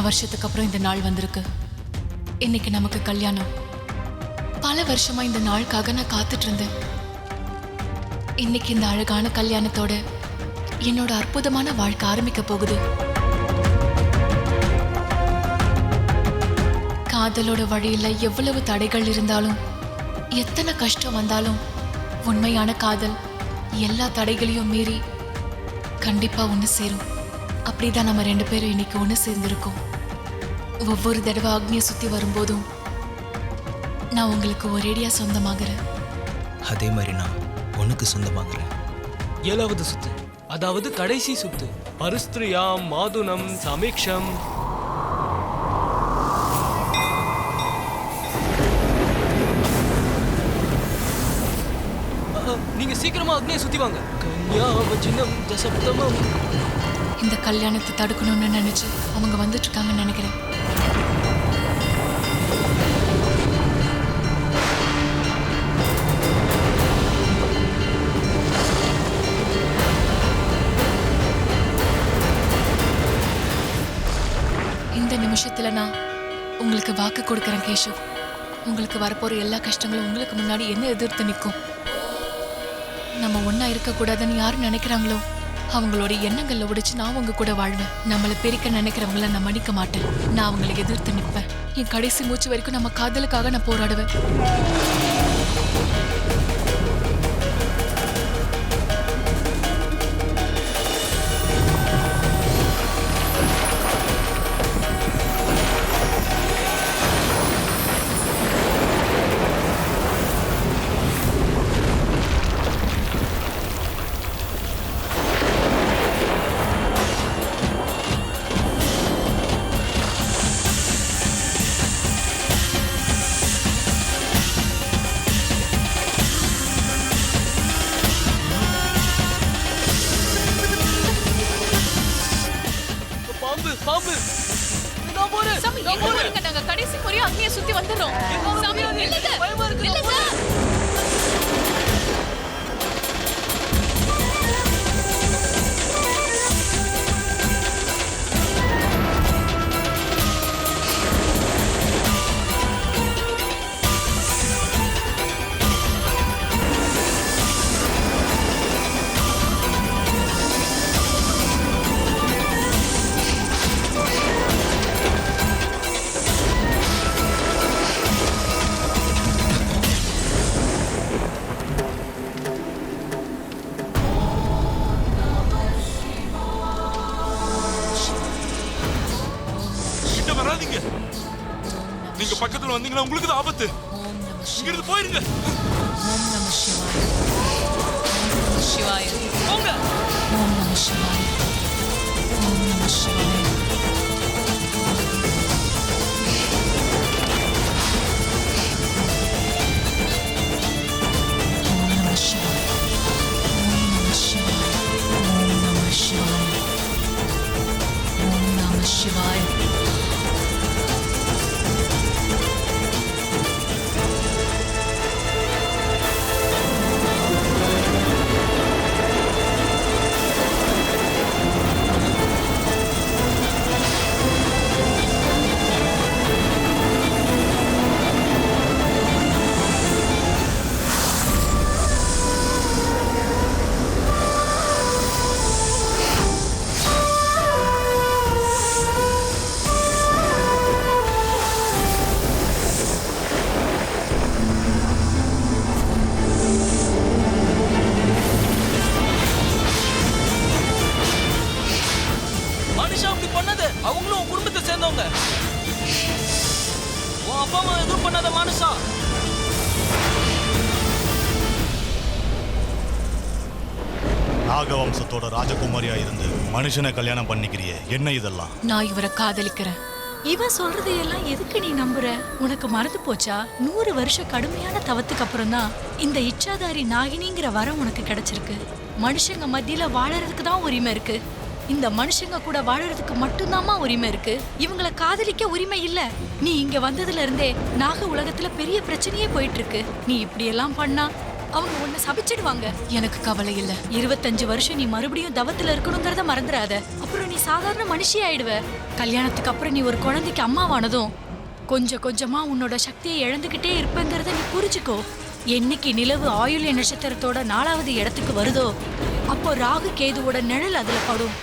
வருஷத்துக்கு அப்புறம் இந்த நாள் வந்திருக்கு. இன்னைக்கு நமக்கு கல்யாணம். பல வருஷமா இந்த நாளுக்காக நான் காத்துட்டு இருந்தேன். இன்னைக்கு இந்த அழகான கல்யாணத்தோட என்னோட அற்புதமான வாழ்க்கை ஆரம்பிக்க போகுது. காதலோட வழியில எவ்வளவு தடைகள் இருந்தாலும், எத்தனை கஷ்டம் வந்தாலும், உண்மையான காதல் எல்லா தடைகளையும் மீறி கண்டிப்பா ஒன்று சேரும். அப்படிதான் நம்ம 2 பேரும் இன்னைக்கு ஒன்று சேர்ந்திருக்கோம். ஒவ்வொரு தடவை அக்னியை சுத்தி வரும்போதும் நான் உங்களுக்கு ஒரேடியா சொந்தமாகிறேன். அதே மாதிரி நான் உனக்கு சொந்தமாகிறேன். 7வது சுத்து, அதாவது கடைசி சுத்து. பரிஸ்திரியாம் மாதுனம் சமீக்ஷம். நீங்க சீக்கிரமா அக்னியை சுத்தி வாங்க. கன்யாவஜினம் தசப்தமம். இந்த கல்யாணத்தை தடுக்கணும்னு நினைச்சு அவங்க வந்துட்டு இருக்காங்கன்னு நினைக்கிறேன். இந்த நிமிஷத்துல நான் உங்களுக்கு வாக்கு கொடுக்கறேன் கேஷவ். உங்களுக்கு வரப்போற எல்லா கஷ்டங்களும் உங்களுக்கு முன்னாடி என்ன எதிர்த்து நிற்கும். நம்ம ஒன்னா இருக்க கூடாதுன்னு யாரு நினைக்கிறாங்களோ அவங்களோட எண்ணங்களை உடைச்சு நான் உங்க கூட வாழ்வேன். நம்மளை பிரிக்க நினைக்கிறவங்கள நான் மன்னிக்க மாட்டேன். நான் அவங்களை எதிர்த்து நிற்பேன். என் கடைசி மூச்சு வரைக்கும் நம்ம காதலுக்காக நான் போராடுவேன். பாம்பு நான் போறேன். சாமி, எங்க போறீங்க? நாங்க கடைசி முறையா அக்னியை சுத்தி வந்துறோம். சாமி, நில்லுங்க. நில்லுங்க. நீங்க பக்கத்துல வந்தீங்கன்னா உங்களுக்கு தான் ஆபத்து. இங்கிருந்து போயிருங்க. ஓம் நம சிவாய. ஓம் நம சிவாய. போங்க. ஓம் நம சிவாய. ஓம் நம சிவாய. ஓம் நம சிவாய. ஓம் நம சிவாய. ஓம் நம சிவாய. ஓம் நம சிவாய. அவங்களும் உன் குடும்பத்தை சேர்ந்தவங்க. உன் அப்பா அம்மா எதுவும் பண்ணாத மானுஷா. நாகவம்சத்தோட ராஜகுமாரியா இருந்து மனுஷனை கல்யாணம் பண்ணிக்கிறியே, என்ன இதெல்லாம்? நான் இவரை காதலிக்கிறேன். இவன் சொல்றதையெல்லாம் எதுக்கு நீ நம்புற? உனக்கு மறந்து போச்சா? 100 வருஷம் கடுமையான தவத்துக்கு அப்புறம் தான் இந்த இச்சாதாரி நாகினிங்கிற வரம் உனக்கு கிடைச்சிருக்கு. மனுஷங்க மத்தியில வாழறதுக்கு தான் உரிமை இருக்கு. இந்த மனுஷங்க கூட வாழறதுக்கு மட்டும்தாம்மா உரிமை இருக்கு. இவங்களை காதலிக்க உரிமை இல்ல. நீ இங்க வந்ததுல இருந்தே நாக உலகத்துல பெரிய பிரச்சனையே போயிட்டு இருக்கு. நீ இப்படி எல்லாம் பண்ணா அவங்க உன்னை சபிச்சிடுவாங்க. எனக்கு கவலை இல்ல. 25 வருஷம் நீ மறுபடியும் தவத்துல இருக்கணுங்கிறத மறந்துடாத. அப்புறம் நீ சாதாரண மனுஷி ஆயிடுவ. கல்யாணத்துக்கு அப்புறம் நீ ஒரு குழந்தைக்கு அம்மாவானதும் கொஞ்சம் கொஞ்சமா உன்னோட சக்தியை இழந்துகிட்டே இருப்பேங்கிறத நீ புரிஞ்சுக்கோ. என்னைக்கு நிலவு ஆயுள்ய நட்சத்திரத்தோட 4வது இடத்துக்கு வருதோ அப்போ ராகு கேதுவோட நிழல் அதுல படும்.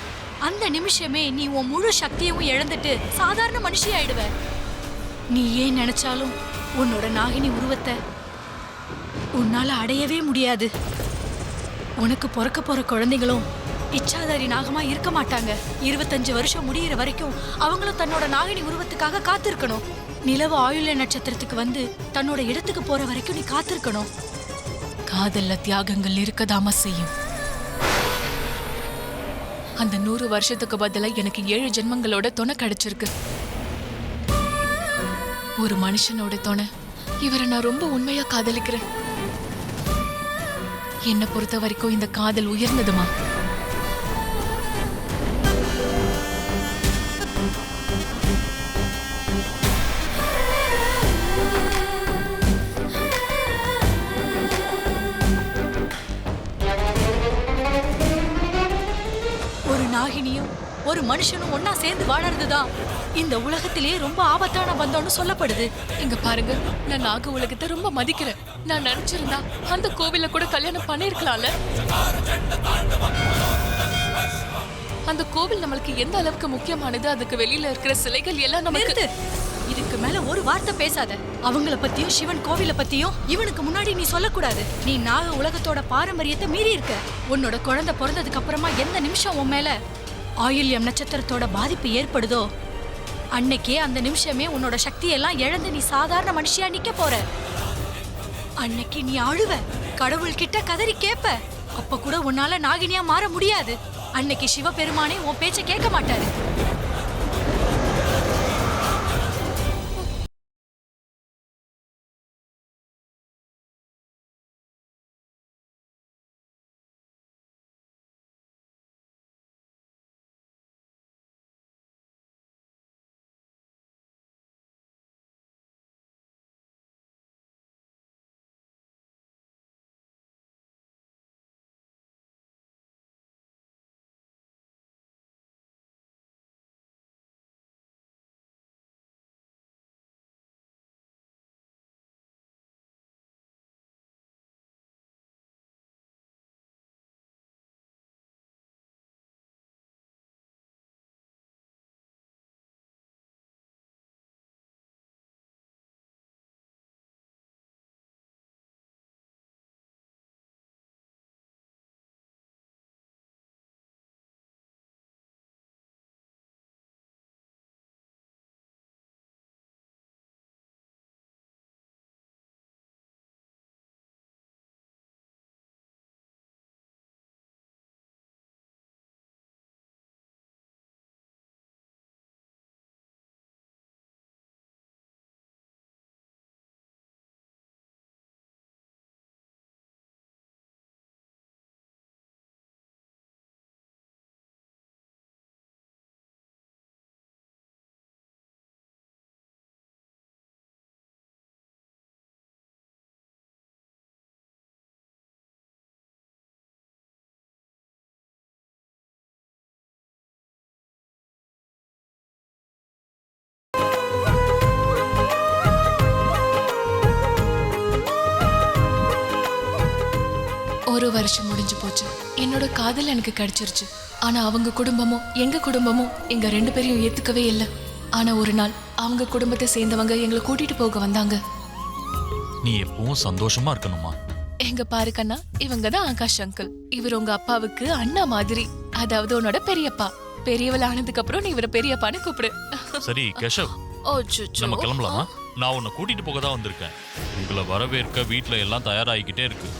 அந்த நிமிஷமே நீ உன் முழு சக்தியவும் இழந்துட்டு சாதாரண மனுஷி ஆயிடுவ. நீ ஏன் நினைச்சாலும் உன்னோட நாகினி உருவத்தை உன்னால அடையவே முடியாது. உனக்கு பிறக்க போற குழந்தைகளும் இச்சாதாரி நாகமா இருக்க மாட்டாங்க. 25 வருஷம் முடியிற வரைக்கும் அவங்களும் தன்னோட நாகினி உருவத்துக்காக காத்திருக்கணும். நிலவு ஆயுள்ய நட்சத்திரத்துக்கு வந்து தன்னோட இடத்துக்கு போற வரைக்கும் நீ காத்திருக்கணும். காதல்ல தியாகங்கள் இருக்கதாம செய்யும். அந்த 100 வருஷத்துக்கு பதிலா எனக்கு 7 ஜென்மங்களோட துணை கிடைச்சிருக்கு. ஒரு மனுஷனோட துணை. இவரை நான் ரொம்ப உண்மையா காதலிக்கிறேன். என்னை பொறுத்த வரைக்கும் இந்த காதல் உயர்ந்ததுமா. ஒரு நாகினியும் ஒரு மனுஷனும் ஒன்னா சேர்ந்து வாழறதுதான் இந்த உலகத்திலேயே ரொம்ப ஆபத்தான பந்தம்னு சொல்லப்படுது. இங்க பாருங்க, நான் நாக உலகத்தை ரொம்ப மதிக்கிறேன். நான் நினைச்சிருந்தா அந்த கோவில்ல கூட கல்யாணம் பண்ணிருக்கலாம்ல. அந்த கோவில் நம்மளுக்கு எந்த அளவுக்கு முக்கியமானது, அதுக்கு வெளியில இருக்கிற சிலைகள் எல்லாம் நமக்கு. இதுக்கு மேல ஒரு வார்த்தை பேசாத. அவங்கள பத்தியும் சிவன் கோவில பத்தியும் இவனுக்கு முன்னாடி நீ சொல்லக்கூடாது. நீ நாக உலகத்தோட பாரம்பரியத்தை மீறி இருக்க. உன்னோட குழந்தை பிறந்ததுக்கு அப்புறமா எந்த நிமிஷம் உன் மேல ஆயுள்யம் நட்சத்திரத்தோட பாதிப்பு ஏற்படுதோ அன்னைக்கே அந்த நிமிஷமே உன்னோட சக்தியெல்லாம் இழந்து நீ சாதாரண மனுஷியா நிக்க போற. அன்னைக்கு நீ அழுவ, கடவுள் கிட்ட கதறி கேப்ப. அப்ப கூட உன்னால நாகினியா மாற முடியாது. அன்னைக்கு சிவபெருமானே உன் பேச்ச கேட்க மாட்டாரு. ஒரு வருஷம் முடிஞ்சு போச்சு. என்னோட காதல் எனக்கு கிடைச்சிருச்சு. ஆனா அவங்க குடும்பமும் எங்க குடும்பமும் எங்க 2 பேரையும் ஏத்துக்கவே இல்லை. ஆனா ஒரு நாள் அவங்க குடும்பத்தை சேர்ந்தவங்க எங்களை கூட்டிட்டு போக வந்தாங்க. நீ எப்பவும் சந்தோஷமா இருக்கணுமா? எங்க பாரு கண்ணா, இவங்க தான் ஆகாஷ் அங்கிள். இவர் உங்க அப்பாவுக்கு அண்ணா மாதிரி, அதாவது உன்னோட பெரியப்பா. பெரியவள் ஆனதுக்கு அப்புறம் நீ இவரை பெரியப்பான்னு கூப்பிடு. சரி கேஷவ், நம்ம கிளம்பலாமா? நான் உன்னை கூட்டிட்டு போக தான் வந்திருக்கேன். உங்களை வரவேற்க வீட்டுல எல்லாம் தயாராகிக்கிட்டே இருக்கு.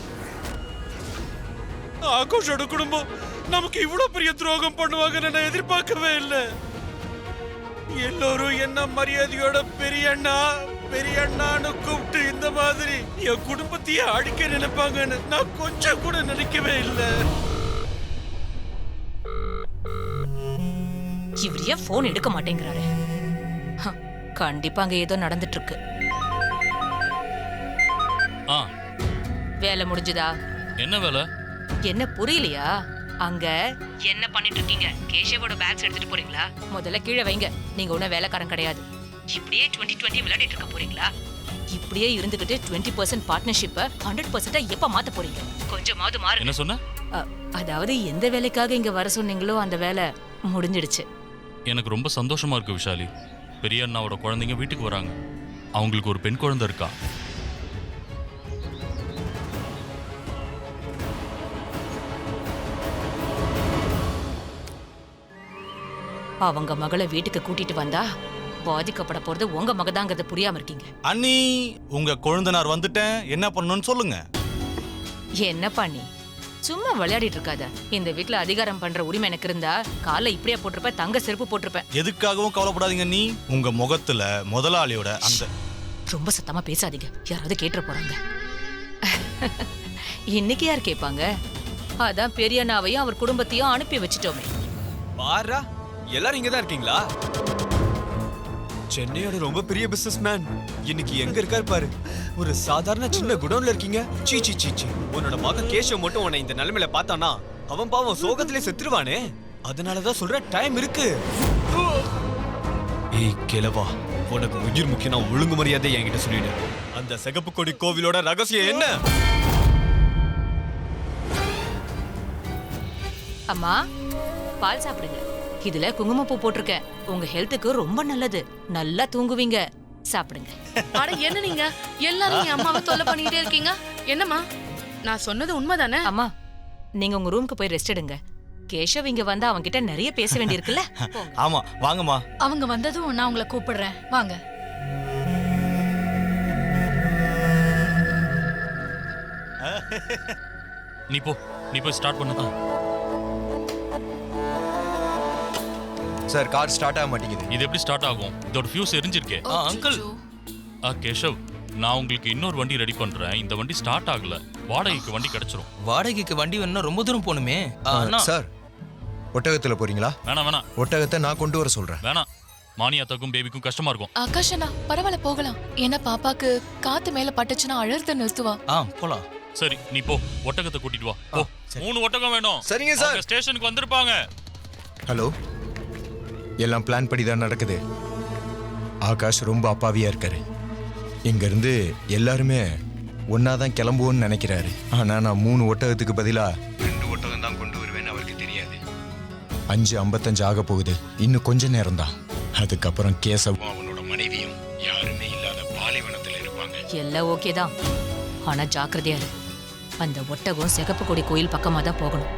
ஆகாஷோட குடும்பம் நமக்கு இவ்வளவு பெரிய துரோகம் பண்ணுவாங்கன்னு நான் எதிர்பார்க்கவே இல்லை. எல்லோரும் என்ன மரியாதையோட பெரியண்ணான்னு கூப்பிட்டு இந்த மாதிரி என் குடும்பத்தையே அடிக்க நினைப்பாங்கன்னு நான் கொஞ்சம் கூட நினைக்கவே இல்லை. இவர் ஏன் போன் எடுக்க மாட்டேங்கிறாரு? கண்டிப்பா அங்க ஏதோ நடந்துட்டு இருக்கு. வேலை முடிஞ்சதா? என்ன வேலை? என்ன புரியலையா? அங்க என்ன பண்ணிட்டு இருக்கீங்க? கேஷவோட பேக்ஸ் எடுத்துட்டு போறீங்களா? முதல்ல கீழே வைங்க. நீங்க ஒன்னும் வேலைக்காரன் கிடையாது. இப்படியே 2020 விளையாடிட்டு இருக்க போறீங்களா? இப்படியே இருந்துகிட்டு 20% பார்ட்னர்ஷிப்பை 100% எப்ப மாத்த போறீங்க? கொஞ்சமாவது மாறு. என்ன சொன்ன? அதாவது எந்த வேலைக்காக இங்க வர சொன்னீங்களோ அந்த வேலை முடிஞ்சிடுச்சு. எனக்கு ரொம்ப சந்தோஷமா இருக்கு விஷாலி. பெரிய அண்ணாவோட குழந்தைங்க வீட்டுக்கு வராங்க. அவங்களுக்கு ஒரு பெண் குழந்தை இருக்கா. அவங்க மகளை வீட்டுக்கு கூட்டிட்டு வந்தா பாதிக்கப்பட போறது உங்க மகதாங்கிறத புரியாம இருக்கீங்க. அண்ணி, உங்க கொழுந்தனார் வந்துட்டேன், என்ன பண்ணணும்னு சொல்லுங்க. என்ன பண்ணி சும்மா விளையாடிட்டு இருக்காத. இந்த வீட்டுல அதிகாரம் பண்ற உரிமை எனக்கு இருந்தா காலை இப்படியே போட்டிருப்பேன், தங்க செருப்பு போட்டிருப்பேன். எதுக்காகவும் கவலைப்படாதீங்க நீ. உங்க முகத்துல முதலாளியோட அந்த ரொம்ப சத்தமா பேசாதீங்க, யாராவது கேட்டுற போறாங்க. இன்னைக்கு யார் கேட்பாங்க? அதான் பெரியண்ணாவையும் அவர் குடும்பத்தையும் அனுப்பி வச்சுட்டோமே. பாரா, எல்லாரும் இங்க தான் இருக்கீங்களா? சென்னையோட ரொம்ப பெரிய பிசினஸ் மேன் இன்னைக்கு எங்க இருக்காரு பாரு. ஒரு சாதாரண சின்ன குடோன்ல இருக்கீங்க. சீ சீ சீ சீ. உன்னோட மகன் கேஷவ் மட்டும் உன்னை இந்த நிலைமையில பார்த்தானா அவன் பாவம் சோகத்திலே செத்துருவானே. அதனாலதான் சொல்றேன், டைம் இருக்கு. ஏய் கிழவா, உனக்கு உயிர் முக்கியம்னா ஒழுங்கு மரியாதை என்கிட்ட சொல்லிடு. அந்த சிகப்பு கொடி கோவிலோட ரகசியம் என்ன? அம்மா, பால் சாப்பிடுங்க. இதுல குங்குமப்பூ போட்டிருக்கேன். உங்க ஹெல்த்துக்கு ரொம்ப நல்லது. நல்லா தூங்குவீங்க. சாப்பிடுங்க. அட என்ன நீங்க எல்லாரும் என் அம்மாவை தொல்லை பண்ணிட்டே இருக்கீங்க? என்னம்மா, நான் சொன்னது உண்மைதானே? அம்மா, நீங்க உங்க ரூமுக்கு போய் ரெஸ்ட் எடுங்க. கேஷவ் இங்க வந்தா அவங்க கிட்ட நிறைய பேச வேண்டியிருக்குல்ல. ஆமா, வாங்கம்மா. அவங்க வந்ததும் நான் உங்களை கூப்பிடுறேன், வாங்க. நீ போய் ஸ்டார்ட் பண்ணு. சார், கார் ஸ்டார்ட் ஆக மாட்டேங்குது. இது எப்படி ஸ்டார்ட் ஆகும்? இதோட ஃபியூஸ் எரிஞ்சிருக்கே. அங்கிள். கேஷவ், நான் உங்களுக்கு இன்னொரு வண்டி ரெடி பண்றேன். இந்த வண்டி ஸ்டார்ட் ஆகல. வாடகைக்கு வண்டி கிடைச்சிரும். வாடகைக்கு வண்டி வேணும்னா ரொம்ப தூரம் போகணுமே. சார், ஒட்டகத்துல போறீங்களா? வேணாம். ஒட்டகத்தை நான் கொண்டு வர சொல்றேன். வேணாம், மானியாத்தாக்கும் பேபிக்கும் கஷ்டமா இருக்கும். ஆகாஷனா பரவாயில்ல, போகலாம். ஏன்னா பாப்பாக்கு காத்து மேல பட்டுச்சுன்னா அழறத நிறுத்துவா. போலாம். சரி, நீ போ, ஒட்டகத்தை கூட்டிட்டு வா. போ. 3 ஒட்டகம் வேணும். சரிங்க சார். ஸ்டேஷனுக்கு வந்திருப்பாங்க. ஹலோ, எல்லாம் பிளான் படி தான் நடக்குது. ஆகாஷ் ரொம்ப அப்பாவியா இருக்காரு. இங்க இருந்து எல்லாருமே ஒன்னாதான் கிளம்புவோன்னு நினைக்கிறாரு. ஆனா நான் 3 ஒட்டகத்துக்கு பதிலா 2 ஒட்டகம் தான் கொண்டு வருவேன்னு அவருக்கு தெரியாது. 5:55 ஆக போகுது. இன்னும் கொஞ்ச நேரம் தான். அதுக்கப்புறம் கேசவும் அவனோட மனைவியும் யாருமே இல்லாத பாலைவனத்துல இருப்பாங்க. எல்லாம் ஓகே தான். ஆனா ஜாக்கிரதையா இரு. அந்த ஒட்டகம் சிகப்பு கொடி கோயில் பக்கமா தான் போகணும்.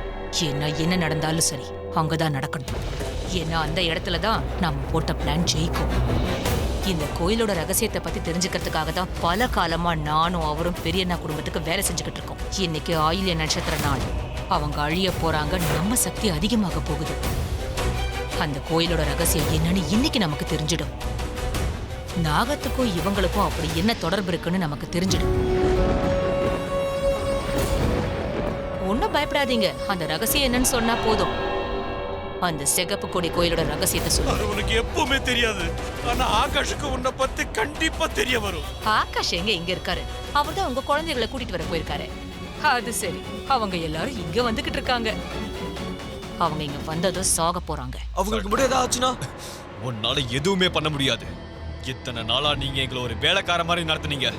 என்ன நடந்தாலும் சரி, அங்கதான் நடக்கணும். ஏன்னா அந்த இடத்துல தான் நம்ம போட்ட பிளான் ஜெயிக்கும். இந்த கோயிலோட ரகசியத்தை பத்தி தெரிஞ்சுக்கிறதுக்காக தான் பல காலமா நானும் அவரும் பெரியண்ணா குடும்பத்துக்கு வேலை செஞ்சுக்கிட்டு இருக்கோம். இன்னைக்கு ஆயில்ய நட்சத்திர நாள். அவங்க அழிய போறாங்க. நம்ம சக்தி அதிகமாக போகுது. அந்த கோயிலோட ரகசியம் என்னன்னு இன்னைக்கு நமக்கு தெரிஞ்சிடும். நாகத்துக்கும் இவங்களுக்கும் அப்படி என்ன தொடர்பு இருக்குன்னு நமக்கு தெரிஞ்சிடும். ஒன்னும் பயப்படாதீங்க. அந்த ரகசியம் என்னன்னு சொன்னா போதும். அந்த சிகப்பு கொடி கோயிலோட ரகசியத்தை சொல்லு. அது உனக்கு எப்பவுமே தெரியாது. ஆனா ஆகாஷுக்கு உன்னை பத்தி கண்டிப்பா தெரிய வரும். ஆகாஷ் எங்க இங்க இருக்காரு? அவர்தான் உங்க குழந்தைகளை கூட்டிட்டு வர போயிருக்காரு. அது சரி, அவங்க எல்லாரும் இங்க வந்துகிட்டு இருக்காங்க. அவங்க இங்க வந்ததும் சாக போறாங்க. அவங்களுக்கு மட்டும் ஏதாவது ஆச்சுன்னா உன்னால எதுவுமே பண்ண முடியாது. இத்தனை நாளா நீங்க எங்களை ஒரு வேலைக்கார மாதிரி நடத்துனீங்க.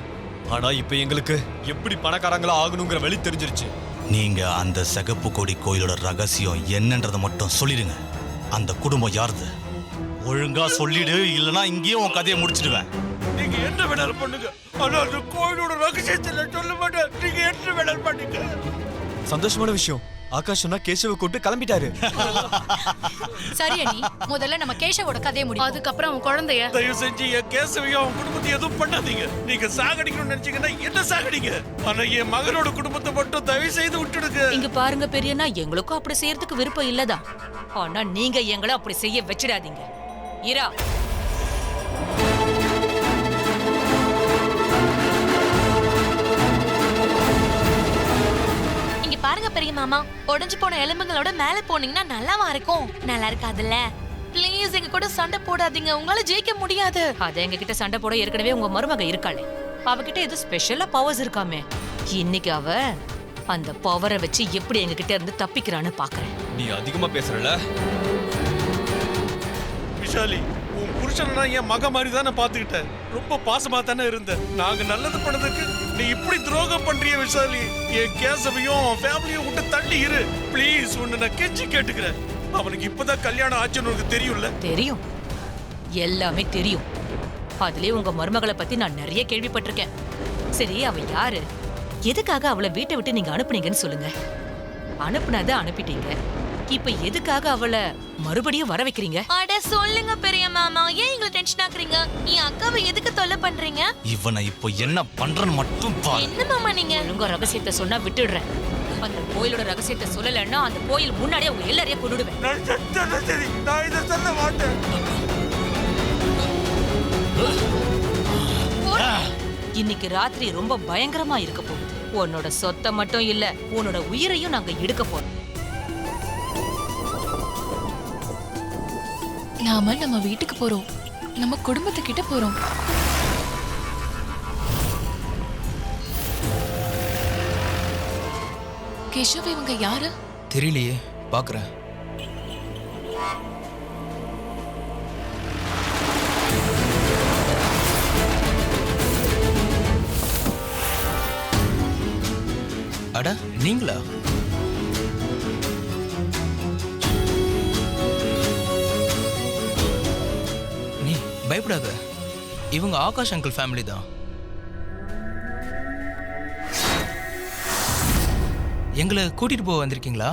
ஆனா இப்ப எங்களுக்கு எப்படி பணக்காரங்களா ஆகணுங்கிற வழி தெரிஞ்சிருச்சு. நீங்க அந்த சிகப்பு கொடி கோயிலோட ரகசியம் என்னன்றதை மட்டும் சொல்லிடுங்க. அந்த குடும்பம் யாருது ஒழுங்கா சொல்லிடு, இல்லனா இங்கேயும் உன் கதையை முடிச்சிடுவேன். நீங்க என்ன வேணாலும் பண்ணுங்க, ஆனா அந்த கோயிலோட ரகசியத்துல சொல்ல மாட்டேன். நீங்க என்ன வேணாலும் பண்ணுங்க. சந்தோஷமான விஷயம், ஆகாஷ் சொன்னா கேஷவ கூட்டு கிளம்பிட்டாரு. சரி அண்ணி, முதல்ல நம்ம கேஷவோட கதையை முடியும். அதுக்கப்புறம் அவன் குழந்தைய தயவு செஞ்சு என் கேசவையும் அவன் குடும்பத்தை எதுவும் பண்ணாதீங்க. நீங்க சாகடிக்கணும்னு நினைச்சீங்கன்னா என்ன சாகடிங்க. ஆனா என் மகனோட குடும்பத்தை மட்டும் தயவு செய்து விட்டுடுங்க. இங்க பாருங்க பெரியண்ணா, எங்களுக்கும் அப்படி செய்யறதுக்கு விருப்பம் இல்லதான். ஆனா நீங்க எங்களை அப்படி செய்ய வச்சிடாதீங்க. இரா, பாருங்க பெரிய மாமா, உடைஞ்சு போன எலும்புகளோட மேல போனீங்கன்னா நல்லாவா இருக்கும்? நல்லா இருக்காதுல்ல? ப்ளீஸ் எங்க கூட சண்டை போடாதீங்க, உங்களால ஜெயிக்க முடியாது. அத எங்க கிட்ட சண்டை போட ஏற்கனவே உங்க மருமக இருக்காளே, அவகிட்ட ஏதோ ஸ்பெஷலா பவர்ஸ் இருக்காமே. இன்னைக்கு அவ அந்த பவரை வச்சு எப்படி எங்க கிட்ட இருந்து தப்பிக்கிறான்னு பாக்குறேன். நீ அதிகமா பேசுறல. விஷாலி, உன் புருஷனா என் மக மாதிரி தானே பாத்துக்கிட்டேன். ரொம்ப பாசமா தானே இருந்த. நாங்க நல்லது பண்ணதுக்கு நீ இப்படி துரோகம் பண்றிய விஷாலி. என் கேசவையும் அவன் ஃபேமிலியும் விட்டு தள்ளி இரு ப்ளீஸ். உன்னை நான் கெஞ்சி கேட்டுக்கிறேன். அவனுக்கு இப்பதான் கல்யாணம் ஆச்சுன்னு உனக்கு தெரியும்ல? தெரியும், எல்லாமே தெரியும். அதுலயே உங்க மருமகளை பத்தி நான் நிறைய கேள்விப்பட்டிருக்கேன். சரி, அவ யாரு? எதுக்காக அவளை வீட்டை விட்டு நீங்க அனுப்புனீங்கன்னு சொல்லுங்க. அனுப்புனதை அனுப்பிட்டீங்க, இப்ப எதுக்காக அவளை மறுபடியும் வர வைக்கிறீங்க? அட சொல்லுங்க பெரிய மாமா, ஏன் எங்களை டென்ஷன் ஆக்குறீங்க? என் அக்காவை எதுக்கு தொல்லை பண்றீங்க? இவனை இப்போ என்ன பண்றன்னு மட்டும் பாரு. என்ன மாமா நீங்க? ஒழுங்கா ரகசியத்தை சொன்னா விட்டுடுறேன். அந்த கோயிலோட ரகசியத்தை சொல்லலைன்னா அந்த கோயில் முன்னாடியே உங்க எல்லாரையும் கொண்டுடுவேன். நான் செத்தேன்னா சரி, நான் இதை சொல்ல மாட்டேன். இன்னைக்கு ராத்திரி ரொம்ப பயங்கரமா இருக்க போகுது. உன்னோட சொத்தை மட்டும் இல்ல, உன்னோட உயிரையும் நாங்க எடுக்க போறோம். நாம நம்ம வீட்டுக்கு போறோம், நம்ம குடும்பத்துக்கிட்ட போறோம். கேஷவ், இவங்க யாரு? தெரியலையே, பாக்குறேன். அட, நீங்களா? நீ பயப்படாத, இவங்க ஆகாஷ் அங்கிள் ஃபேமிலி தான். எங்களை கூட்டிட்டு போக வந்திருக்கீங்களா?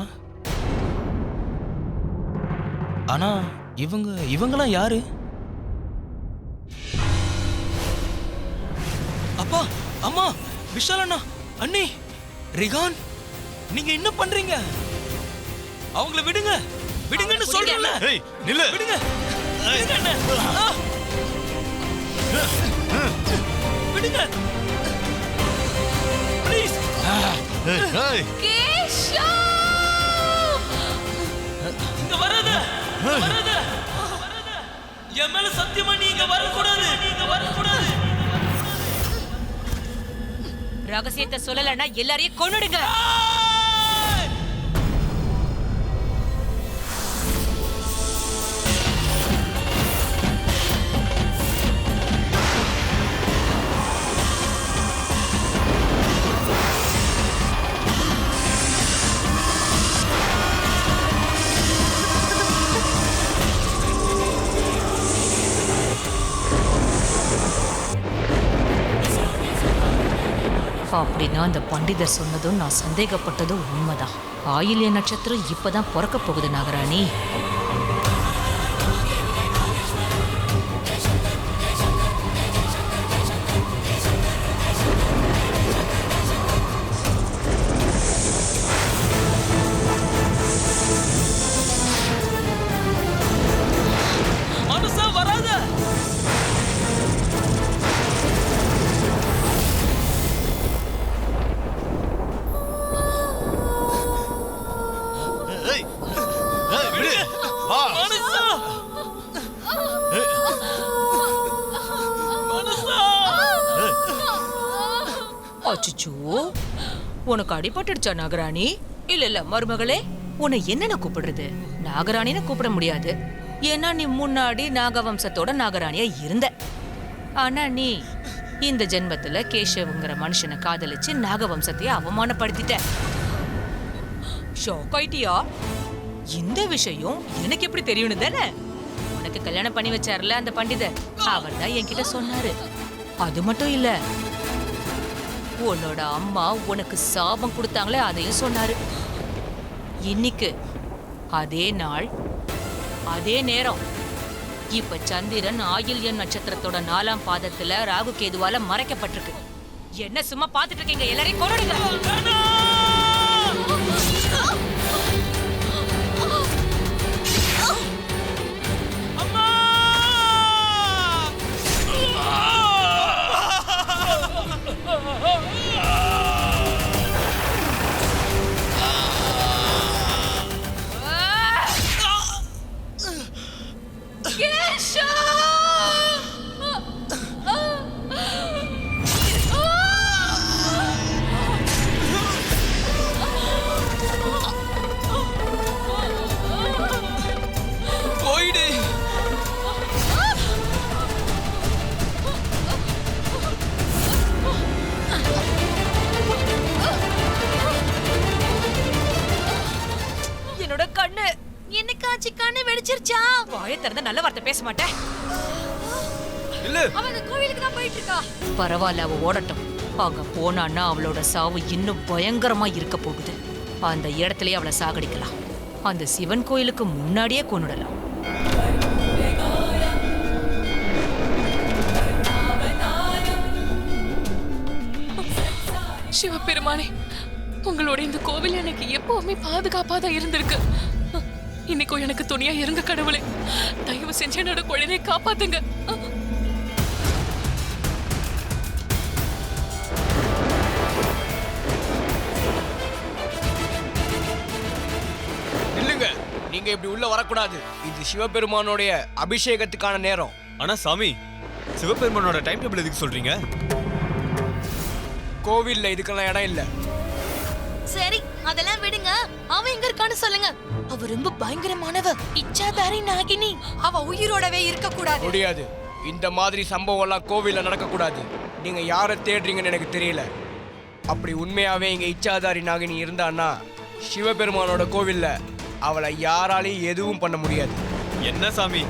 ஆனா இவங்கெல்லாம் யாரு? அப்பா, அம்மா, விஷால் அண்ணா, அண்ணி, ரிகான், நீங்க என்ன பண்றீங்க? அவங்கள விடுங்க, விடுங்கன்னு சொல்றேன்ல. ஏய், நில்லு. விடுங்க, விடுங்க அண்ணா. விடுங்க ப்ளீஸ். ஏய், கேஷவ்! இங்க வராத, வராத. என் மேல சத்தியமா நீங்க வரக்கூடாது, நீங்க வரக்கூடாது. ரகசியத்தை சொல்லலைன்னா எல்லாரையும் கொன்னுடுங்க. அப்படின்னா அந்த பண்டிதர் சொன்னதும் நான் சந்தேகப்பட்டதும் உண்மைதான். ஆயில்ய நட்சத்திரம் இப்பதான் பிறக்க போகுது நாகராணி. மனுஷா வராத. அச்சோ, உனக்கு அடிபட்டுடுச்சா நாகராணி? இல்ல மருமகளே, உன்னை என்னன்னு கூப்பிடுறது? நாகராணின்னு கூப்பிட முடியாது, ஏன்னா நீ முன்னாடி நாகவம்சத்தோட நாகராணியா இருந்த. ஆனா நீ இந்த ஜென்மத்துல கேஷவ்ங்கிற மனுஷனை காதலிச்சு நாகவம்சத்தையே அவமானப்படுத்திட்ட. ஷாக் ஆயிட்டியா? இந்த விஷயம் எனக்கு எப்படி தெரியும்னு தானே உனக்கு கல்யாணம் பண்ணி வச்சார்ல அந்த பண்டிதர், அவர் தான் என்கிட்ட சொன்னாரு. அது மட்டும் இல்ல, உன்னோட அம்மா உனக்கு சாபம் கொடுத்தாங்களே அதையும் சொன்னாரு. இன்னைக்கு அதே நாள் அதே நேரம் இப்ப சந்திரன் ஆயில்யன் நட்சத்திரத்தோட 4ஆம் பாதத்துல ராகு கேதுவால மறைக்கப்பட்டிருக்கு. என்ன சும்மா பாத்துட்டு இருக்கீங்க? எல்லாரையும் கொன்னுடுங்க. திறந்து நல்ல வார்த்தை பேச மாட்டேன். இல்ல அவ அந்த கோவிலுக்கு தான் போயிட்டு இருக்கா. பரவாயில்ல, அவ ஓடட்டும். அங்க போனான்னா அவளோட சாவு இன்னும் பயங்கரமா இருக்க போகுது. அந்த இடத்துலயே அவளை சாகடிக்கலாம். அந்த சிவன் கோயிலுக்கு முன்னாடியே கொன்னுடலாம். சிவபெருமானே, உங்களோட இந்த கோவில் எனக்கு எப்பவுமே பாதுகாப்பா தான் இருந்திருக்கு. இன்னைக்கும் எனக்கு துணியா இருங்க கடவுளே. தயவு செஞ்சு என்னோட குழந்தையை காப்பாத்துங்க. இல்லைங்க, நீங்க இப்படி உள்ள வரக்கூடாது. இது சிவபெருமானுடைய அபிஷேகத்துக்கான நேரம். ஆனா சாமி, சிவபெருமானோட டைம் டேபிள் எதுக்கு சொல்றீங்க? கோவில்ல இதுக்கெல்லாம் இடம் இல்ல. சரி, அதெல்லாம் விடுங்க. அவன் எங்க இருக்கான்னு சொல்லுங்க. அவ ரொம்ப பயங்கரமானவ, இச்சாதாரி நாகினி. அவ உயிரோடவே இருக்க கூடாது. முடியாது. இந்த மாதிரி சம்பவம் எல்லாம் கோவில்ல நடக்க கூடாது. நீங்க யாரை தேடுறீங்கன்னு எனக்கு தெரியல. அப்படி உண்மையாவே இங்க இச்சாதாரி நாகினி இருந்தான்னா சிவபெருமானோட கோவில்ல அவளை யாராலையும் எதுவும் பண்ண முடியாது. என்ன சாமி,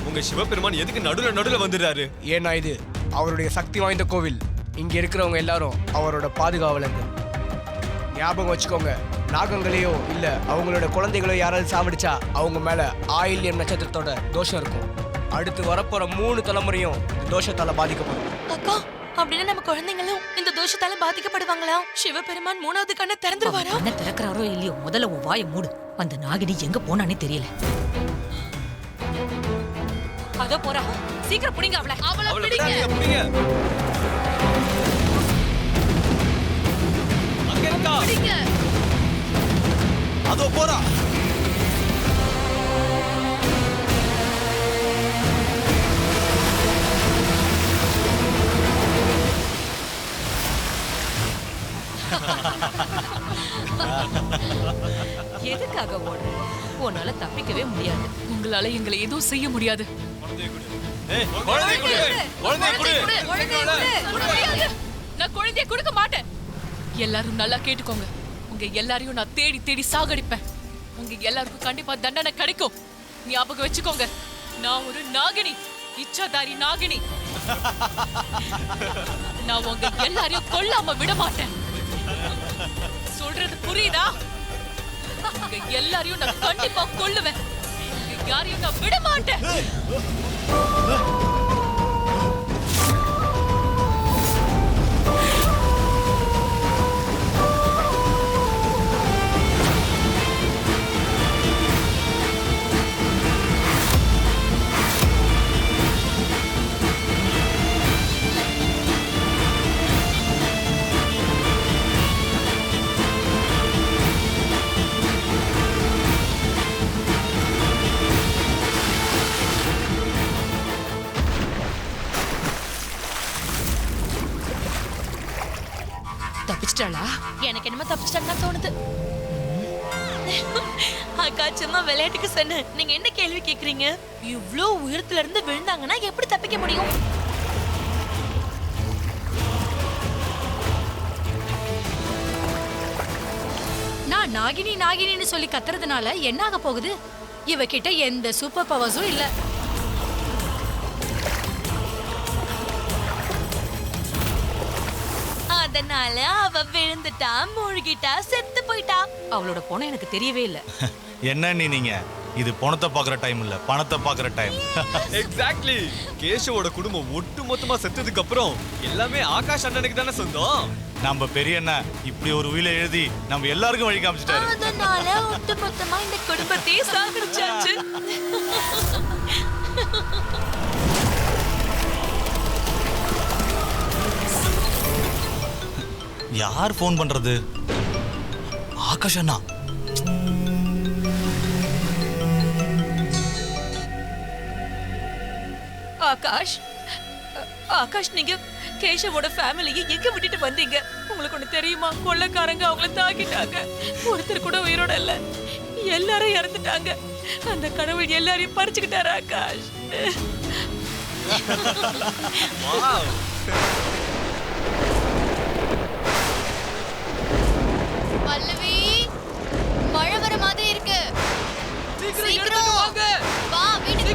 உங்க சிவபெருமான் எதுக்கு நடுல வந்துடுறாரு? ஏன்னா இது அவருடைய சக்தி வாய்ந்த கோவில். இங்க இருக்கிறவங்க எல்லாரும் அவரோட பாதுகாவலர்கள். ஞாபகம் வச்சுக்கோங்க, நாகங்களையோ இல்ல அவங்களோட குழந்தைகளோ யாராவது சாவடிச்சா அவங்க மேல ஆயில்யம் நட்சத்திரத்தோட தோஷம் இருக்கும். அடுத்து வரப்போற 3 தலைமுறையும் இந்த தோஷத்தால பாதிக்கப்படும். அக்கா, அப்படின்னா நம்ம குழந்தைங்களும் இந்த தோஷத்தால பாதிக்கப்படுவாங்களா? சிவபெருமான் 3வது கண்ணை திறந்துருவாரா? என்ன திறக்கிறாரோ இல்லையோ, முதல்ல உன் வாயை மூடு. அந்த நாகினி எங்க போனானே தெரியல. அதோ போறா, சீக்கிரம் புடிங்க அவளை. அவளை பிடிங்க. அங்க இருக்கா? அதோ போறா. எதுக்காக ஓடுற? உன்னால தப்பிக்கவே முடியாது. உங்களால எங்களை எதுவும் செய்ய முடியாது. குழந்தை கொடு. முடியாது. நான் குழந்தையை கொடுக்க மாட்டேன். எல்லாரும் நல்லா கேட்டுக்கோங்க. உங்க எல்லாரையும் நான் தேடி தேடி சாகடிப்பேன். உங்க எல்லாருக்கும் கண்டிப்பா தண்டனை கிடைக்கும். ஞாபகம் வச்சுக்கோங்க, நான் ஒரு நாகினி, இச்சாதாரி நாகினி. நான் உங்க எல்லாரையும் கொல்லாம விட மாட்டேன். சொல்றது புரியுதா? உங்க எல்லாரையும் நான் கண்டிப்பா கொல்லுவேன். உங்க யாரையும் நான் விட மாட்டேன். தப்பிச்சிட்டாளா? எனக்கு என்னமோ தப்பிச்சிட்டான்னு தோணுது. அக்கா, சும்மா விளையாட்டுக்கு சொன்னேன். நீங்க என்ன கேள்வி கேக்குறீங்க? இவ்ளோ உயரத்துல இருந்து விழுந்தாங்கன்னா எப்படி தப்பிக்க முடியும்? நான் நாகினி நாகினின்னு சொல்லி கத்துறதுனால என்ன ஆக போகுது? இவகிட்ட எந்த சூப்பர் பவர்ஸும் இல்ல. அதனால அவ விழுந்துட்டா, மூழ்கிட்டா, செத்து போயிட்டா. அவளோட போன எனக்கு தெரியவே இல்ல. என்ன நீங்க? இது பணத்தை பாக்குற டைம் இல்ல, பணத்தை பாக்குற டைம். எக்ஸாக்ட்லி. கேஷவோட குடும்பம் ஒட்டு மொத்தமா செத்ததுக்கு அப்புறம் எல்லாமே ஆகாஷ் அண்ணனுக்கு தானே சொந்தம். நம்ம பெரிய அண்ணன் இப்படி ஒரு உயிலை எழுதி நம்ம எல்லாருக்கும் வழி காமிச்சிட்டாரு. அதனால ஒட்டு மொத்தமா இந்த குடும்பத்தையே சாகடிச்சாச்சு. யார் ஃபோன் பண்றது? ஆகாஷ் அண்ணா. ஆகாஷ், ஆகாஷ், நீங்க கேஷவோட ஃபேமிலியை எங்க விட்டுட்டு வந்தீங்க? உங்களுக்கு ஒண்ணு தெரியுமா? கொள்ளைக்காரங்க அவங்கள தாக்கிட்டாங்க. ஒருத்தர் கூட உயிரோட இல்ல, எல்லாரும் இறந்துட்டாங்க. அந்த கடவுள் எல்லாரையும் பறிச்சுக்கிட்டாரு ஆகாஷ். பல்லவி, மழை வர மாதிரி இருக்கு. சீக்கிரம் வாங்க. வா, வீட்டுக்கு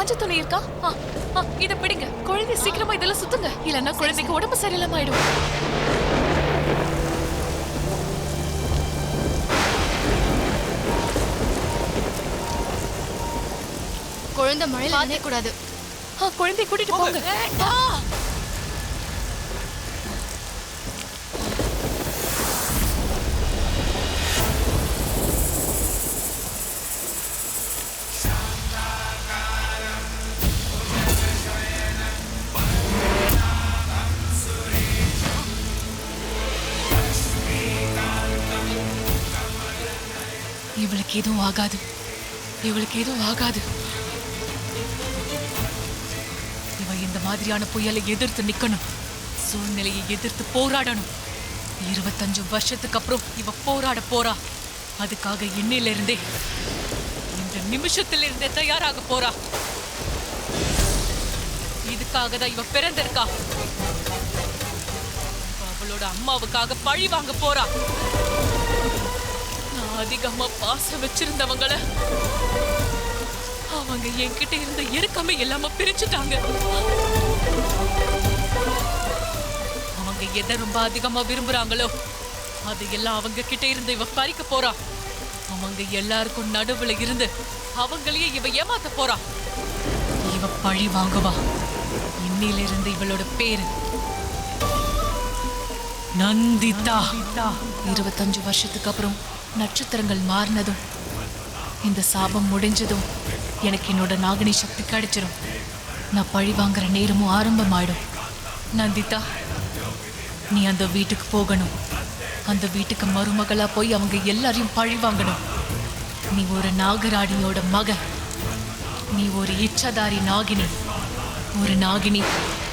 காஞ்ச துணி இருக்கா? இத பிடிங்க. குழந்தை சீக்கிரமா இதெல்லாம் சுத்துங்க. இல்லன்னா குழந்தைக்கு உடம்பு சரியில்லாம ஆயிடும். குழந்தை மழையில நனைய கூடாது. குழந்தை கூட்டிட்டு போங்க. இவளுக்கு எதுவும் ஆகாது. இவளுக்கு எதுவும் ஆகாது. இவ இந்த மாதிரியான புயலை எதிர்த்து நிக்கணும். சூழ்நிலையை எதிர்த்து போராடணும். 25 வருஷத்துக்கு அப்புறம் இவ போராட போறா. அதுக்காக இன்னையில இருந்தே, இந்த நிமிஷத்துல இருந்தே தயாராக போறா. இதுக்காக தான் இவ பிறந்திருக்கா. அவளோட அம்மாவுக்காக பழி வாங்க போறா. நான் அதிகமா பாசம் வச்சிருந்தவங்கள அவங்க என்கிட்ட இருந்த இறுக்கமே இல்லாம பிரிச்சுட்டாங்க. அவங்க எதை ரொம்ப அதிகமா விரும்புறாங்களோ அதையெல்லாம் அவங்க கிட்ட இருந்து இவ பறிக்க போறா. அவங்க எல்லாருக்கும் நடுவுல இருந்து அவங்களையே இவ ஏமாத்த போறா. இவ பழி வாங்குவா. இன்னில இருந்து இவளோட பேரு நந்திதா. 25 வருஷத்துக்கு அப்புறம் நட்சத்திரங்கள் மாறினதும், இந்த சாபம் முடிஞ்சதும் எனக்கு என்னோட நாகினி சக்தி கிடைச்சிடும். நான் பழி வாங்குற நேரமும் ஆரம்பமாயிடும். நந்திதா, நீ அந்த வீட்டுக்கு போகணும். அந்த வீட்டுக்கு மருமகளா போய் அவங்க எல்லாரையும் பழி வாங்கணும். நீ ஒரு நாகராணியோட மக. நீ ஒரு இச்சதாரி நாகினி. ஒரு நாகினி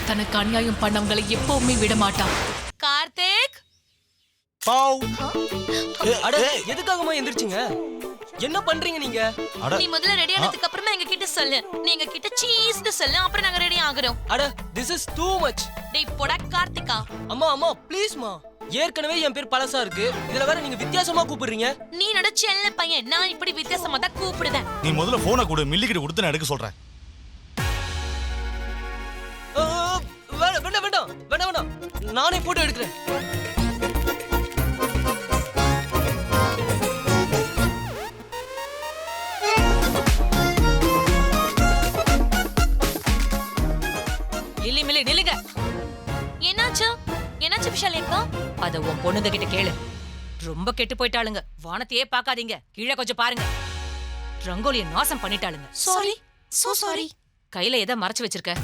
தனக்கு அநியாயம் பண்ணவங்களை எப்பவுமே விட மாட்டா. கார்த்திக், அட எதுக்காகமா எந்திரிச்சிங்க? என்ன பண்றீங்க நீங்க? நீ முதல்ல ரெடி ஆனதுக்கு அப்புறமா எங்க கிட்ட சொல்லு. நீ எங்க கிட்ட சீஸ்னு சொல்லு, அப்புறம் நாங்க ரெடி ஆகுறோம். அட திஸ் இஸ் டூ மச். டேய் போடா கார்த்திகா. அம்மா ப்ளீஸ்மா. ஏற்கனவே என் பேர் பழசா இருக்கு. இதுல வேற நீங்க வித்தியாசமா கூப்பிடுறீங்க. நீ என்னோட செல்ல பையன். நான் இப்படி வித்தியாசமா தான் கூப்பிடுவேன். நீ முதல்ல போனை கொடு, மில்லிக்கிட்ட கொடுத்து நான் எடுக்க சொல்றேன். வேண்டாம். நானே போட்டோ எடுக்கிறேன். இல்லி நில்லுங்க. என்னாச்சு விஷாலேக்கா? அத உன் பொண்ணுங்க கிட்ட கேளு. ரொம்ப கெட்டு போயிட்டாளுங்க. வானத்தையே பார்க்காதீங்க, கீழே கொஞ்சம் பாருங்க. ரங்கோலிய நாசம் பண்ணிட்டாளுங்க. சாரி. கையில எதை மறைச்சு வச்சிருக்க?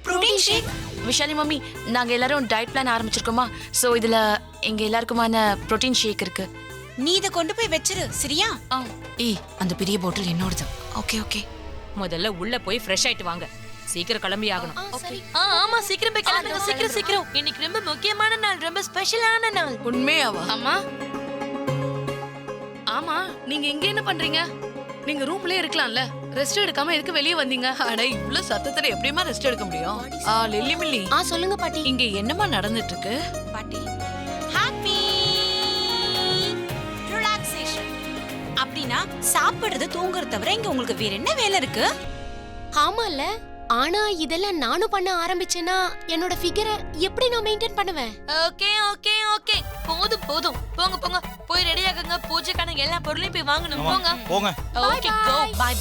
புரோட்டீன் ஷேக். விஷாலி மம்மி, நாங்க எல்லாரும் டயட் பிளான் ஆரம்பிச்சிருக்கோமா? சோ இதுல எங்க எல்லாருக்குமான புரோட்டீன் ஷேக் இருக்கு. நீ இத கொண்டு போய் வெச்சிரு, சரியா? ஏய், அந்த பெரிய பாட்டில் என்னோடது. ஓகே. முதல்ல உள்ள போய் ஃப்ரெஷ் ஆயிட்டு வாங்க. சீக்கிரம் கிளம்பி ஆகணும். ஆமா, சீக்கிரம் போய் கிளம்புங்க. சீக்கிரம். இன்னைக்கு ரொம்ப முக்கியமான நாள், ரொம்ப ஸ்பெஷலான நாள். உண்மையாவா? ஆமா, நீங்க இங்க என்ன பண்றீங்க? நீங்க ரூம்லயே இருக்கலாம்ல. ரெஸ்ட் எடுக்காம எதுக்கு வெளியே வந்தீங்க? அட, இவ்ளோ சத்தத்துல எப்படிமா ரெஸ்ட் எடுக்க முடியும்? லில்லி மில்லி, சொல்லுங்க பாட்டி. இங்க என்னமா நடந்துட்டு இருக்கு? பாட்டி, ஹாப்பி ரிலாக்சேஷன். அப்படினா சாப்பிடுறது தூங்குறது தவிர இங்க உங்களுக்கு வேற என்ன வேலை இருக்கு? ஆமால, ஆனா இதெல்லாம் நானும் பண்ண ஆரம்பிச்சேனா என்னோட ஃபிகரை எப்படி நான் மெயின்டைன் பண்ணுவேன்? ஓகே. போதும். போங்க. போய் ரெடி ஆகுங்க. பூஜைக்கான எல்லா பொருளையும் போய் வாங்கணும். போங்க. Okay, go. பை.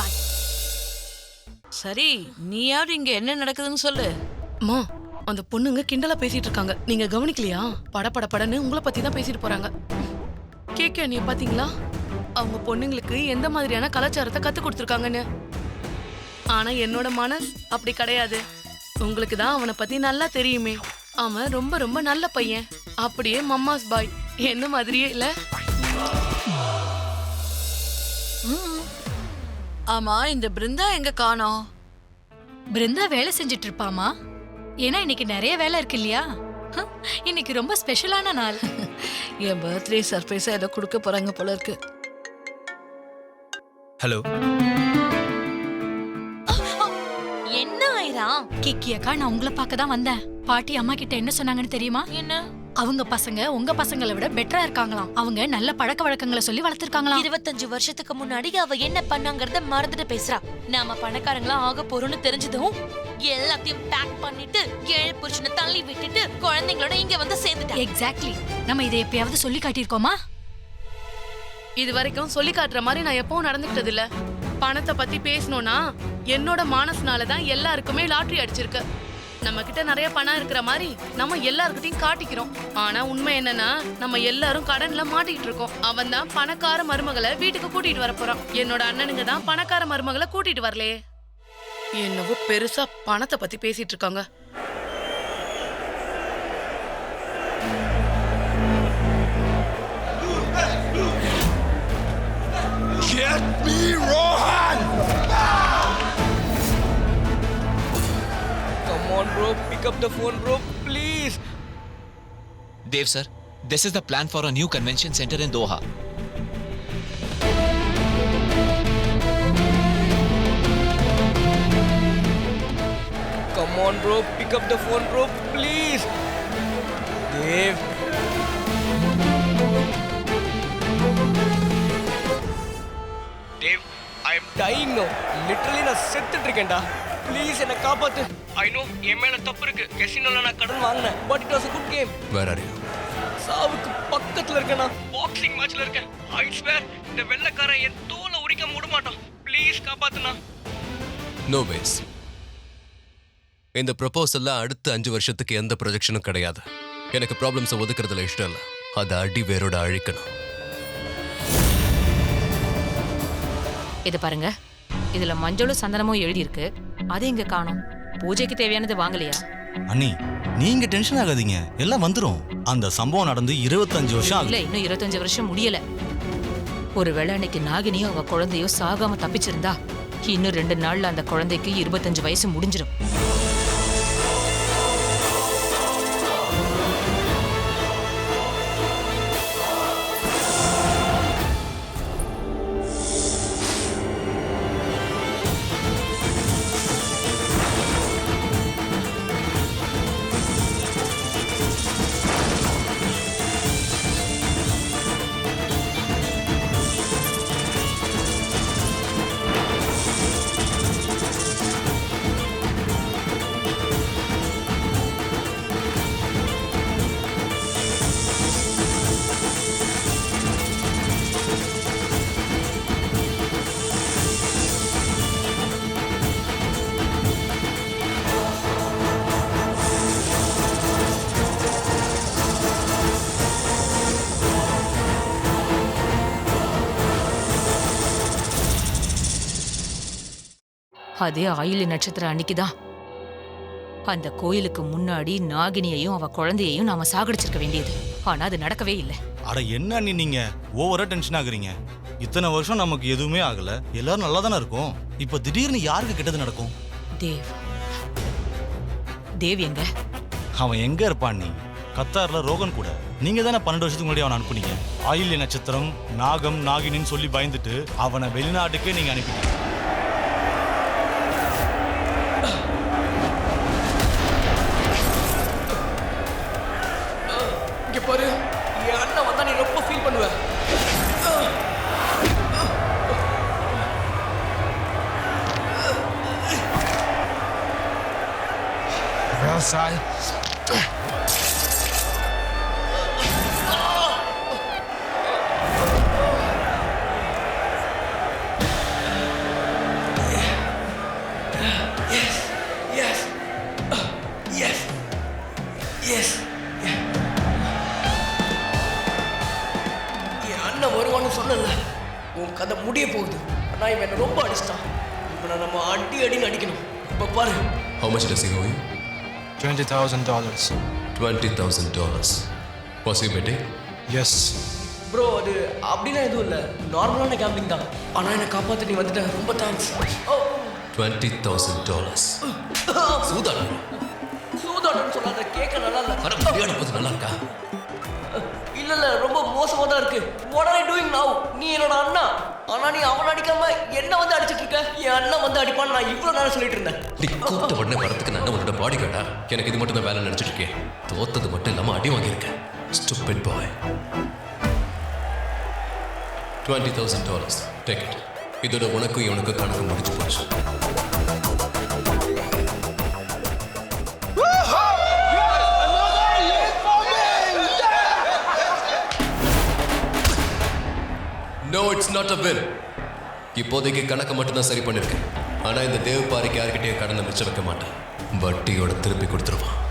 சரி, நீயாவது இங்க என்ன நடக்குதுன்னு சொல்லு. அம்மா, அந்த பொண்ணுங்க கிண்டலா பேசிட்டு இருக்காங்க. நீங்க கவனிக்கலையா? படன்னு உங்களை பத்தி தான் பேசிட்டு போறாங்க. கேக்க நீ பாத்தீங்களா? அவங்க பொண்ணுங்களுக்கு எந்த மாதிரியான கலாச்சாரத்தை கத்து கொடுத்துருக்காங்கன்னு. ஆனா என்னோட மனஸ் அப்படி கிடையாது. உங்களுக்கு தான் அவனை பத்தி நல்லா தெரியுமே. அவன் ரொம்ப ரொம்ப நல்ல பையன். அப்படியே மம்மாஸ் பாய். என்ன மாதிரியே இல்ல? ஆமா, இந்த பிருந்தா எங்க காணோம்? பிருந்தா வேலை செஞ்சுட்டு இருப்பாமா. ஏன்னா இன்னைக்கு நிறைய வேலை இருக்கு இல்லையா? இன்னைக்கு ரொம்ப ஸ்பெஷலான நாள். என் பர்த்டே சர்ப்ரைஸா ஏதோ கொடுக்க போறாங்க போல இருக்கு. ஹலோ, என்ன ஆயிரா? கிக்கி அக்கா, நான் உங்களை பார்க்க தான் வந்தேன். பாட்டி அம்மா கிட்ட என்ன சொன்னாங்கன்னு தெரியுமா? என்ன? அவங்க பசங்க உங்க பசங்களை விட பெட்டரா இருக்காங்களாம். அவங்க நல்ல பழக்க வழக்கங்களை சொல்லி வளர்த்திருக்காங்களாம். 25 வருஷத்துக்கு முன்னாடி அவ என்ன பண்ணாங்கறத மறந்துட்டு பேசுறா. நாம பணக்காரங்களா ஆக போறோம்னு தெரிஞ்சதும் எல்லாத்தையும் பேக் பண்ணிட்டு ஏழை புருஷனை தள்ளி விட்டுட்டு குழந்தைங்களோட இங்க வந்து சேர்ந்துட்டா. எக்ஸாக்ட்லி. நம்ம இதை எப்பயாவது சொல்லி காட்டியிருக்கோமா? இது வரைக்கும் சொல்லி காட்டுற மாதிரி நான் எப்பவும் நடந்துக்கிட்டது இல்ல. பணத்தை பத்தி பேசணும்னா என்னோட மானஸ்னால தான் எல்லாருக்குமே லாட்டரி அடிச்சிருக்கு. நம்ம கிட்ட நிறைய பணம் இருக்கிற மாதிரி நம்ம எல்லாருக்கிட்டையும் காட்டிக்கிறோம். ஆனா உண்மை என்னன்னா நம்ம எல்லாரும் கடன்ல மாட்டிட்டு இருக்கோம். அவன் தான் பணக்கார மருமகளை வீட்டுக்கு கூட்டிட்டு வர போறான். என்னோட அண்ணனுங்க தான் பணக்கார மருமகளை கூட்டிட்டு வரலையே. என்னவோ பெருசா பணத்தை பத்தி பேசிட்டு இருக்காங்க. Get me, Rohan! Come on, bro. Pick up the phone, bro. Please. Dev sir, this is the plan for a new convention center in Doha. Come on, bro. Pick up the phone, bro. Please. Dev. Dev, I am dying now. Literally நான் செத்துட்டு இருக்கேன்டா. Please என்ன காப்பாத்து. I know என் மேல தப்பு இருக்கு. கெசினோல நான் கடன் வாங்கினேன். But it was a good game. Where are you? சாவுக்கு பக்கத்துல இருக்கேன் நான். பாக்ஸிங் மேட்ச்ல இருக்கேன். I swear இந்த வெள்ளைக்காரன் என் தோலை உரிக்க விட மாட்டான். ப்ளீஸ் காப்பாத்துனா. No ways. இந்த ப்ரொபோசல்ல அடுத்த 5 வருஷத்துக்கு எந்த ப்ரொஜெக்ஷனும் கிடையாது. எனக்கு ப்ராப்ளம்ஸை ஒதுக்குறதுல இஷ்டம் இல்லை. அதை அடி வேரோட அழிக்கணும். இதை பாருங்க, இதுல மஞ்சளும் சந்தனமும் எழுதியிருக்கு. அது இங்க காணோம். பூஜைக்கு தேவையானது வாங்கலையா? அண்ணி, நீங்க டென்ஷன் ஆகாதீங்க, எல்லாம் வந்துரும். அந்த சம்பவம் நடந்து 25 வருஷம் ஆகுது. இல்ல, இன்னும் 25 வருஷம் முடியல. ஒருவேளை அன்னைக்கு நாகினியோ அவ குழந்தையோ சாகாம தப்பிச்சிருந்தா இன்னும் 2 நாள்ல அந்த குழந்தைக்கு 25 வயசு முடிஞ்சிடும். அதே ஆயில்ய நட்சத்திரம் அன்னைக்குதான் அந்த கோயிலுக்கு முன்னாடி நாகினியையும் அவ குழந்தையையும் நாம சாகடிச்சிருக்க வேண்டியது. ஆனா அது நடக்கவே இல்லை. அட என்ன அண்ணி, நீங்க ஓவரா டென்ஷன் ஆகுறீங்க. இத்தனை வருஷம் நமக்கு எதுவுமே ஆகல, எல்லாரும் நல்லா தானே இருக்கும். இப்ப திடீர்னு யாருக்கு கெட்டது நடக்கும்? தேவ் தேவ் எங்க? அவன் எங்க இருப்பான்? நீ கத்தார்ல ரோகன் கூட. நீங்க தானே 12 வருஷத்துக்கு முன்னாடி அவனை அனுப்புனீங்க. ஆயில்ய நட்சத்திரம், நாகம், நாகினின்னு சொல்லி பயந்துட்டு அவனை வெளிநாட்டுக்கே நீங்க அனுப்பிட்டீங்க. பாரு, என் அண்ணன் வந்தா நீ ரொம்ப ஃபீல் பண்ணுவ. விவசாய் சொன்னல உன் கதை முடிய போகுது. ஆனா இவன் என்ன ரொம்ப அடிச்சிட்டான். இவனை நம்ம அடின்னு அடிக்கணும். இப்ப பாரு. How much does he owe you? $20,000. $20,000. Was he betting? Yes. Bro, அது அப்படின்னா எதுவும் இல்லை, நார்மலான கேம்பிங் தான். ஆனா என்னை காப்பாற்ற நீ வந்துட்ட, ரொம்ப தேங்க்ஸ். $20,000. சூதாட்டம் சூதாட்டம்னு சொல்லாத, கேட்க நல்லா இல்லை. வர முடியாத போது நல்லா இருக்கா? இல்ல ரொம்ப மோசமா தான் இருக்கு. What are you doing now? நீ என்னோட அண்ணா. ஆனா நீ அவன் அடிக்காம என்ன வந்து அடிச்சிட்டு இருக்க? என் அண்ணன் வந்து அடிப்பான்னு நான் இவ்வளவு நேரம் சொல்லிட்டு இருந்தேன். நீ கூப்பிட்ட உடனே வரதுக்கு நான் உன்னோட பாடி கார்டா? எனக்கு இது மட்டும் தான் வேலை நினைச்சிட்டு இருக்கேன். தோத்தது மட்டும் இல்லாம அடி வாங்கியிருக்கேன். Stupid boy. $20,000. Take it. இதோட உனக்கும் இவனுக்கும் கணக்கு முடிச்சு போச்சு. No, it's not a win. இப்போதைக்கு கணக்கு மட்டும் தான் சரி பண்ணிருக்கேன். ஆனா இந்த தேவ் பாரிக்கு யார்கிட்டயும் கடனை மிச்சம் வைக்க மாட்டேன். வட்டியோட திருப்பி கொடுத்துருவான்.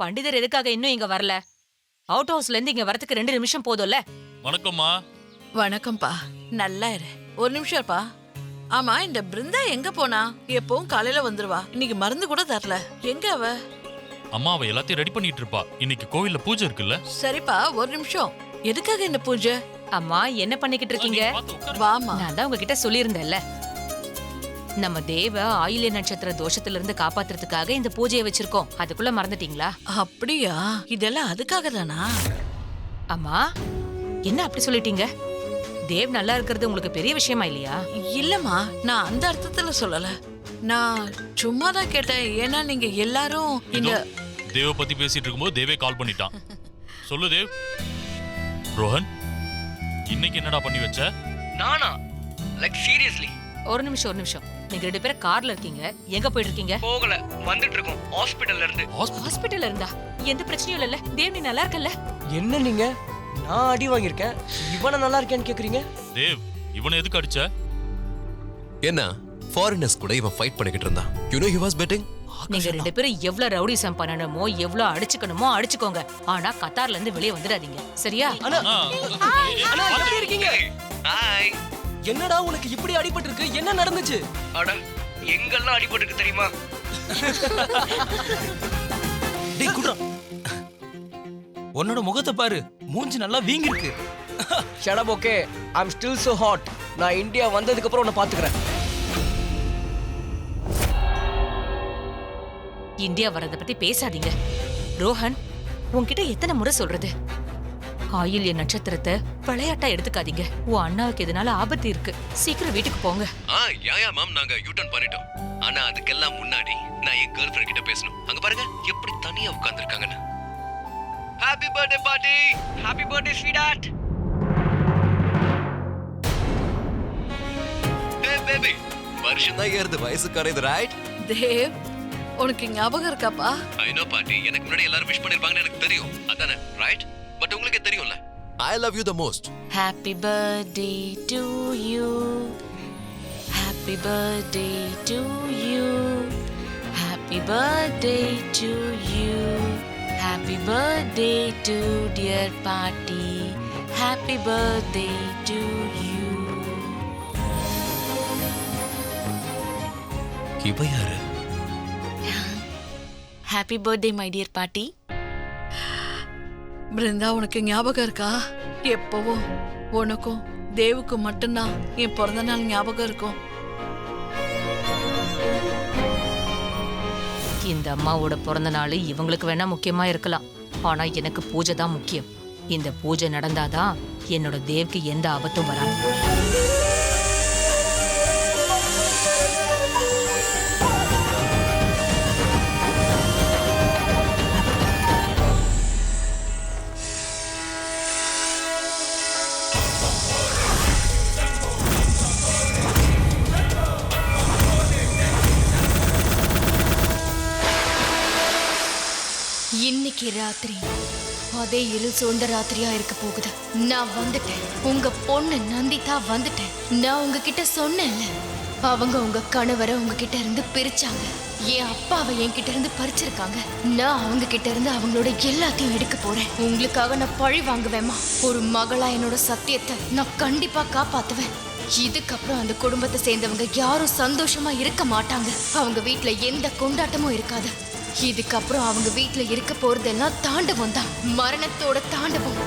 பண்டிதர் எதுக்காக இன்னும் இங்க வரல? அவுட் ஹவுஸ்ல இருந்து இங்க வரதுக்கு 2 நிமிஷம் போதும்ல? வணக்கம்மா. வணக்கம்ப்பா. நல்லா இரு. ஒரு நிமிஷம் இருப்பா. ஆமா, இந்த பிருந்தா எங்க போனா? எப்பவும் காலையில வந்துருவா. இன்னைக்கு மருந்து கூட தரல. எங்க அவ? அம்மா அவ எல்லாத்தையும் ரெடி பண்ணிட்டு இருப்பா. இன்னைக்கு கோவில்ல பூஜை இருக்குல்ல? சரிப்பா, ஒரு நிமிஷம். எதுக்காக இந்த பூஜை? அம்மா என்ன பண்ணிக்கிட்டு இருக்கீங்க? வாமா. நான் தான் உங்ககிட்ட சொல்லியிருந்தேன்ல, நம்ம தேவ ஆயில்ய நட்சத்திர தோஷத்துல இருந்து காப்பாத்துறதுக்காக இந்த பூஜையை வச்சிருக்கோம். அதுக்குள்ள மறந்துட்டீங்களா? அப்படியா? இதெல்லாம் அதுக்காக தானா? அம்மா என்ன அப்படி சொல்லிட்டீங்க? தேவ் நல்லா இருக்கிறது உங்களுக்கு பெரிய விஷயமா இல்லையா? இல்லம்மா, நான் அந்த அர்த்தத்துல சொல்லல. நான் சும்மா தான் கேட்டேன். ஏன்னா நீங்க எல்லாரும் இந்த தேவ பத்தி பேசிட்டு இருக்கும்போது தேவே கால் பண்ணிட்டான். சொல்லு தேவ். ரோஹன், இன்னைக்கு என்னடா பண்ணி வச்ச? நானா? Like seriously? ஒரு நிமிஷம். நீங்க 2 பேரும் கார்ல இருக்கீங்க. எங்க போயிட்டு இருக்கீங்க? போகல, வந்துட்டு இருக்கோம் ஹாஸ்பிடல்ல இருந்து. ஹாஸ்பிடல்ல இருந்தா? எந்த பிரச்சனையும் இல்லல்ல? தேவ் நீ நல்லா இருக்கல்ல? என்ன நீங்க? நான் அடி வாங்கியிருக்கேன், இவனை நல்லா இருக்கேன்னு கேக்குறீங்க? தேவ், இவனை எதுக்கு அடிச்ச? என்ன ஃபாரினர்ஸ் கூட இவன் ஃபைட் பண்ணிக்கிட்டு இருந்தான். You know he was betting? நீங்க 2 பேரும் எவ்வளவு ரவுடிசம் பண்ணணுமோ, எவ்வளவு அடிச்சுக்கணுமோ அடிச்சுக்கோங்க. ஆனா கத்தார்ல இருந்து வெளியே வந்துடாதீங்க, சரியா? அண்ணா எப்படி இருக்கீங்க? ஹாய். என்னடா உனக்கு இப்படி அடிபட்டு இருக்கு? என்ன நடந்துச்சு? அட எங்கெல்லாம் அடிபட்டு இருக்கு தெரியுமா? டேய் குட்ரா, உன்னோட முகத்தை பாரு, மூஞ்சி நல்லா வீங்கி இருக்கு. Shut up, okay? I'm still so hot. நான் இந்தியா வந்ததுக்கு அப்புறம் உன்னை பாத்துக்கிறேன். இந்தியா வரத பத்தி பேசாதீங்க. ரோஹன், உன்கிட்ட எத்தனை முறை சொல்றது? ஆயில்ய நட்சத்திரத்தை விளையாட்டா எடுத்துக்காதீங்க. உன் அண்ணாவுக்கு இதனால ஆபத்து இருக்கு. சீக்கிரம் வீட்டுக்கு போங்க. யா மேம், நாங்க யூ-டர்ன் பண்ணிட்டோம். ஆனா அதுக்கெல்லாம் முன்னாடி நான் என் கேர்ள் ஃப்ரெண்ட் கிட்ட பேசணும். அங்க பாருங்க எப்படி தனியா உட்கார்ந்திருக்காங்கன்னு. Happy birthday party. Happy birthday sweet. Hey baby, வருஷம் தான் ஏறுது, வயசு குறையுது, ரைட்? தேவ், உனக்கு ஞாபகம் இருக்காப்பா? ஐ நோ பாட்டி, எனக்கு முன்னாடி எல்லாரும் விஷ் பண்ணிருப்பாங்கன்னு எனக்கு தெரியும், அதானே, ரைட்? பட் உங்களுக்கு தெரியும்ல, I love you the most. Happy birthday to you. Happy birthday to you. Happy birthday to you. Happy birthday to dear Paati. Happy birthday to you. இவ யாரு? Happy birthday my dear Paati. Brinda, உனக்கு ஞாபகம் இருக்கா? எப்பவும் உனக்கும் தேவுக்கும் மட்டும்தான் என் பிறந்த நாள் ஞாபகம் இருக்கும். இந்த அம்மாவோட பிறந்த நாள் இவங்களுக்கு வேணா முக்கியமா இருக்கலாம். ஆனா எனக்கு பூஜை தான் முக்கியம். இந்த பூஜை நடந்தாதான் என்னோட தேவ்க்கு எந்த ஆபத்தும் வராது. இன்னைக்கு ராத்திரி அதே இருள் சூழ்ந்த ராத்திரியா இருக்க போகுது. நான் வந்துட்டேன். உங்க பொண்ணு நந்திதா வந்துட்டேன். நான் உங்ககிட்ட சொன்னேன்ல, அவங்க உங்க கணவரை உங்ககிட்ட இருந்து பிரிச்சாங்க. என் அப்பாவை என்கிட்ட இருந்து பறிச்சிருக்காங்க. நான் அவங்க கிட்ட இருந்து அவங்களோட எல்லாத்தையும் எடுக்க போறேன். உங்களுக்காக நான் பழி வாங்குவேமா? ஒரு மகளா என்னோட சத்தியத்தை நான் கண்டிப்பா காப்பாத்துவேன். இதுக்கப்புறம் அந்த குடும்பத்தை சேர்ந்தவங்க யாரும் சந்தோஷமா இருக்க மாட்டாங்க. அவங்க வீட்டுல எந்த கொண்டாட்டமும் இருக்காது. இதுக்கப்புறம் அவங்க வீட்டுல இருக்க போறதெல்லாம் தாண்டவம் தான், மரணத்தோட தாண்டவம்.